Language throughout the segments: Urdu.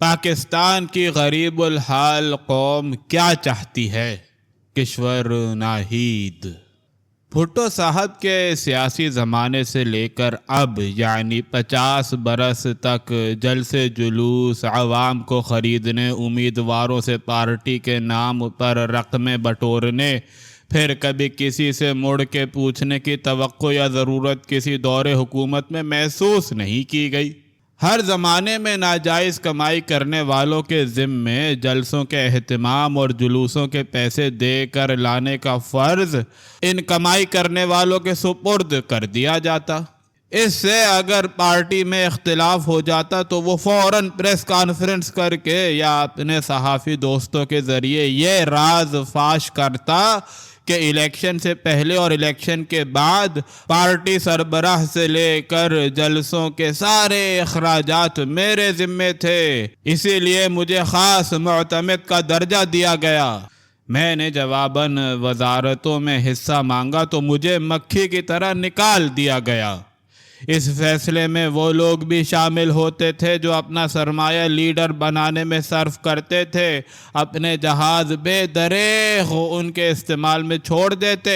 پاکستان کی غریب الحال قوم کیا چاہتی ہے؟ کشور ناہید۔ بھٹو صاحب کے سیاسی زمانے سے لے کر اب یعنی 50 برس تک جلسے جلوس، عوام کو خریدنے، امیدواروں سے پارٹی کے نام پر رقمیں بٹورنے، پھر کبھی کسی سے مڑ کے پوچھنے کی توقع یا ضرورت کسی دور حکومت میں محسوس نہیں کی گئی۔ ہر زمانے میں ناجائز کمائی کرنے والوں کے ذمے جلسوں کے اہتمام اور جلوسوں کے پیسے دے کر لانے کا فرض ان کمائی کرنے والوں کے سپرد کر دیا جاتا۔ اس سے اگر پارٹی میں اختلاف ہو جاتا تو وہ فوراً پریس کانفرنس کر کے یا اپنے صحافی دوستوں کے ذریعے یہ راز فاش کرتا کہ الیکشن سے پہلے اور الیکشن کے بعد پارٹی سربراہ سے لے کر جلسوں کے سارے اخراجات میرے ذمے تھے، اسی لیے مجھے خاص معتمد کا درجہ دیا گیا۔ میں نے جواباً وزارتوں میں حصہ مانگا تو مجھے مکھی کی طرح نکال دیا گیا۔ اس فیصلے میں وہ لوگ بھی شامل ہوتے تھے جو اپنا سرمایہ لیڈر بنانے میں صرف کرتے تھے، اپنے جہاز بے دریغ ان کے استعمال میں چھوڑ دیتے۔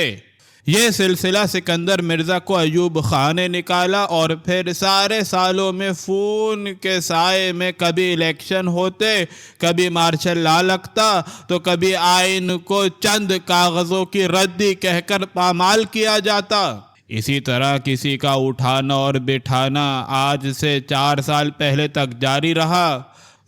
یہ سلسلہ سکندر مرزا کو ایوب خان نے نکالا اور پھر سارے سالوں میں فون کے سائے میں کبھی الیکشن ہوتے، کبھی مارشل لا لگتا تو کبھی آئین کو چند کاغذوں کی ردی کہہ کر پامال کیا جاتا۔ اسی طرح کسی کا اٹھانا اور بٹھانا آج سے 4 سال پہلے تک جاری رہا۔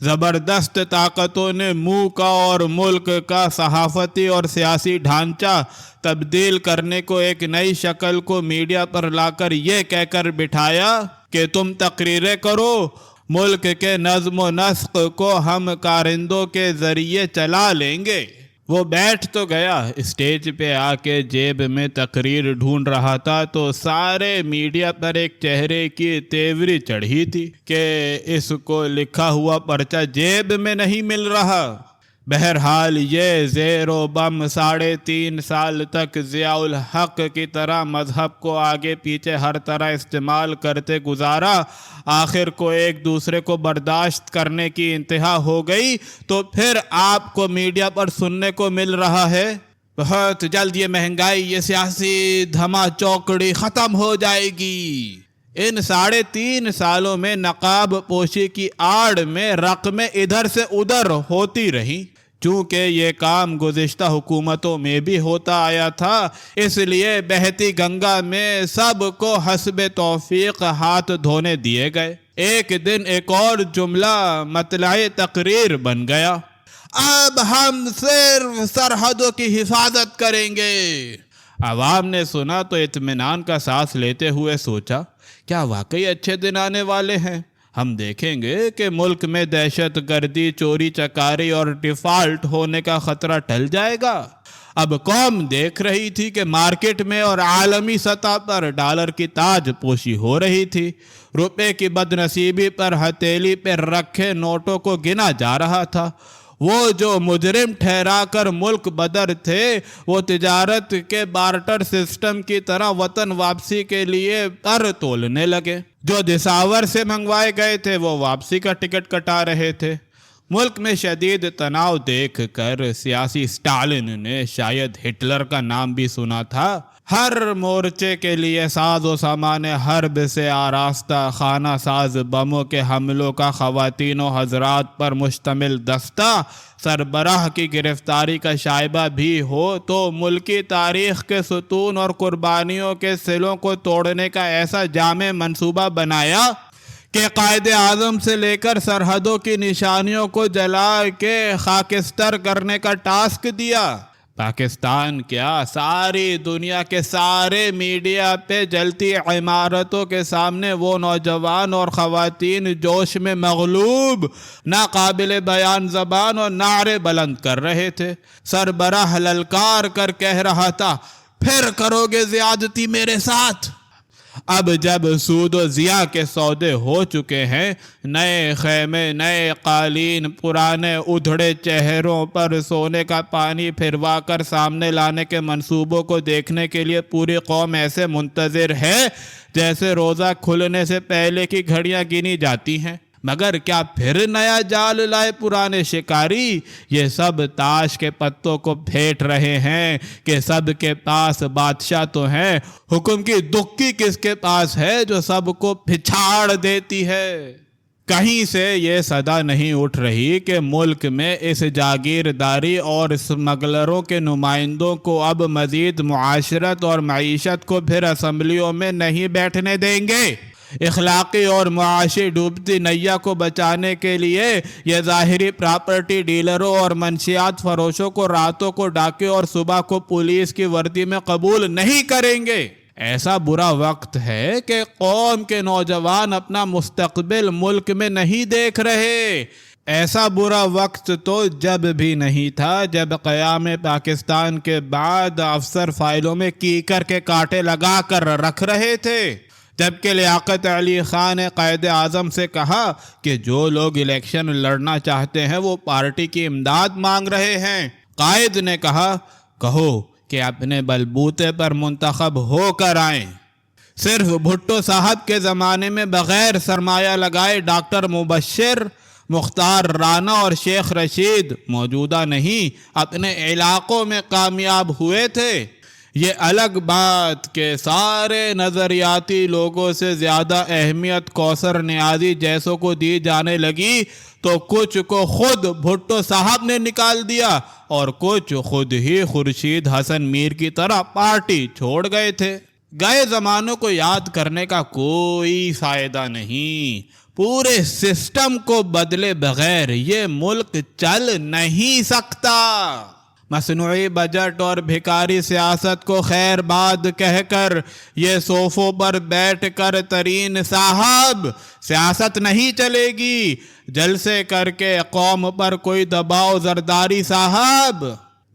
زبردست طاقتوں نے منہ کا اور ملک کا صحافتی اور سیاسی ڈھانچہ تبدیل کرنے کو ایک نئی شکل کو میڈیا پر لا کر یہ کہہ کر بٹھایا کہ تم تقریریں کرو، ملک کے نظم و نسق کو ہم کارندوں کے ذریعے چلا لیں گے۔ وہ بیٹھ تو گیا، اسٹیج پہ آ کے جیب میں تقریر ڈھونڈ رہا تھا تو سارے میڈیا پر ایک چہرے کی تیوری چڑھی تھی کہ اس کو لکھا ہوا پرچہ جیب میں نہیں مل رہا۔ بہرحال یہ زیر و بم 3.5 سال تک ضیاء الحق کی طرح مذہب کو آگے پیچھے ہر طرح استعمال کرتے گزارا۔ آخر کو ایک دوسرے کو برداشت کرنے کی انتہا ہو گئی تو پھر آپ کو میڈیا پر سننے کو مل رہا ہے بہت جلد یہ مہنگائی، یہ سیاسی دھما چوکڑی ختم ہو جائے گی۔ ان 3.5 سالوں میں نقاب پوشی کی آڑ میں رقمیں ادھر سے ادھر ہوتی رہیں۔ چونکہ یہ کام گزشتہ حکومتوں میں بھی ہوتا آیا تھا، اس لیے بہتی گنگا میں سب کو حسب توفیق ہاتھ دھونے دیے گئے۔ ایک دن ایک اور جملہ مطلع تقریر بن گیا، اب ہم صرف سرحدوں کی حفاظت کریں گے۔ عوام نے سنا تو اطمینان کا سانس لیتے ہوئے سوچا، کیا واقعی اچھے دن آنے والے ہیں؟ ہم دیکھیں گے کہ ملک میں دہشت گردی، چوری چکاری اور ڈیفالٹ ہونے کا خطرہ ٹل جائے گا۔ اب قوم دیکھ رہی تھی کہ مارکیٹ میں اور عالمی سطح پر ڈالر کی تاج پوشی ہو رہی تھی، روپے کی بد نصیبی پر ہتھیلی پہ رکھے نوٹوں کو گنا جا رہا تھا۔ وہ جو مجرم ٹھہرا کر ملک بدر تھے وہ تجارت کے بارٹر سسٹم کی طرح وطن واپسی کے لیے پر تولنے لگے۔ جو دساور سے منگوائے گئے تھے وہ واپسی کا ٹکٹ کٹا رہے تھے۔ ملک میں شدید تناؤ دیکھ کر سیاسی اسٹالن نے شاید ہٹلر کا نام بھی سنا تھا۔ ہر مورچے کے لیے ساز و سامان حرب سے آراستہ خانہ ساز بموں کے حملوں کا خواتین و حضرات پر مشتمل دستہ، سربراہ کی گرفتاری کا شائبہ بھی ہو تو ملکی تاریخ کے ستون اور قربانیوں کے سلوں کو توڑنے کا ایسا جامع منصوبہ بنایا کہ قائد اعظم سے لے کر سرحدوں کی نشانیوں کو جلا کے خاکستر کرنے کا ٹاسک دیا۔ پاکستان کیا، ساری دنیا کے سارے میڈیا پہ جلتی عمارتوں کے سامنے وہ نوجوان اور خواتین جوش میں مغلوب، ناقابل بیان زبان اور نعرے بلند کر رہے تھے۔ سربراہ للکار کر کہہ رہا تھا، پھر کرو گے زیادتی میرے ساتھ؟ اب جب سود و ضیاء کے سودے ہو چکے ہیں، نئے خیمے، نئے قالین، پرانے ادھڑے چہروں پر سونے کا پانی پھروا کر سامنے لانے کے منصوبوں کو دیکھنے کے لیے پوری قوم ایسے منتظر ہے جیسے روزہ کھلنے سے پہلے کی گھڑیاں گنی جاتی ہیں۔ مگر کیا پھر نیا جال لائے پرانے شکاری؟ یہ سب تاش کے پتوں کو پھینٹ رہے ہیں کہ سب کے پاس بادشاہ تو ہے، حکم کی دکی کس کے پاس ہے جو سب کو پھچھاڑ دیتی ہے؟ کہیں سے یہ صدا نہیں اٹھ رہی کہ ملک میں اس جاگیرداری اور اسمگلروں کے نمائندوں کو اب مزید معاشرت اور معیشت کو پھر اسمبلیوں میں نہیں بیٹھنے دیں گے۔ اخلاقی اور معاشی ڈوبتی نیا کو بچانے کے لیے یہ ظاہری پراپرٹی ڈیلروں اور منشیات فروشوں کو راتوں کو ڈاکے اور صبح کو پولیس کی وردی میں قبول نہیں کریں گے۔ ایسا برا وقت ہے کہ قوم کے نوجوان اپنا مستقبل ملک میں نہیں دیکھ رہے۔ ایسا برا وقت تو جب بھی نہیں تھا جب قیام پاکستان کے بعد افسر فائلوں میں کیکر کے کانٹے لگا کر رکھ رہے تھے، جبکہ لیاقت علی خان نے قائد اعظم سے کہا کہ جو لوگ الیکشن لڑنا چاہتے ہیں وہ پارٹی کی امداد مانگ رہے ہیں۔ قائد نے کہا، کہو کہ اپنے بلبوتے پر منتخب ہو کر آئیں۔ صرف بھٹو صاحب کے زمانے میں بغیر سرمایہ لگائے ڈاکٹر مبشر، مختار رانا اور شیخ رشید موجودہ نہیں اپنے علاقوں میں کامیاب ہوئے تھے۔ یہ الگ بات کہ سارے نظریاتی لوگوں سے زیادہ اہمیت کوثر نیازی جیسوں کو دی جانے لگی تو کچھ کو خود بھٹو صاحب نے نکال دیا اور کچھ خود ہی خورشید حسن میر کی طرح پارٹی چھوڑ گئے تھے۔ گئے زمانوں کو یاد کرنے کا کوئی فائدہ نہیں، پورے سسٹم کو بدلے بغیر یہ ملک چل نہیں سکتا۔ مصنوعی بجٹ اور بھکاری سیاست کو خیر باد کہہ کر یہ صوفوں پر بیٹھ کر ترین صاحب سیاست نہیں چلے گی، جلسے کر کے قوم پر کوئی دباؤ زرداری صاحب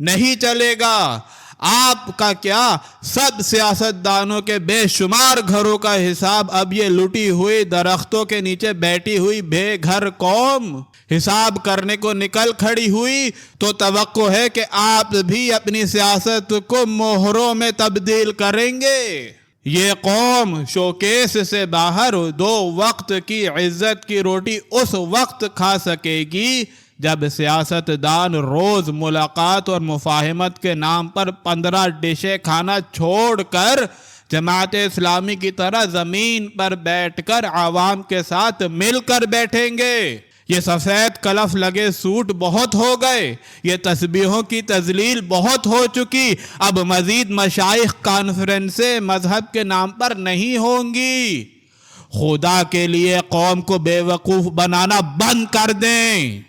نہیں چلے گا۔ آپ کا کیا، سب سیاستدانوں کے بے شمار گھروں کا حساب اب یہ لٹی ہوئی درختوں کے نیچے بیٹھی ہوئی بے گھر قوم حساب کرنے کو نکل کھڑی ہوئی تو توقع ہے کہ آپ بھی اپنی سیاست کو مہروں میں تبدیل کریں گے۔ یہ قوم شوکیس سے باہر دو وقت کی عزت کی روٹی اس وقت کھا سکے گی جب سیاستدان روز ملاقات اور مفاہمت کے نام پر 15 ڈشیں کھانا چھوڑ کر جماعت اسلامی کی طرح زمین پر بیٹھ کر عوام کے ساتھ مل کر بیٹھیں گے۔ یہ سفید کلف لگے سوٹ بہت ہو گئے، یہ تسبیحوں کی تذلیل بہت ہو چکی، اب مزید مشائخ کانفرنسیں مذہب کے نام پر نہیں ہوں گی۔ خدا کے لیے قوم کو بے وقوف بنانا بند کر دیں۔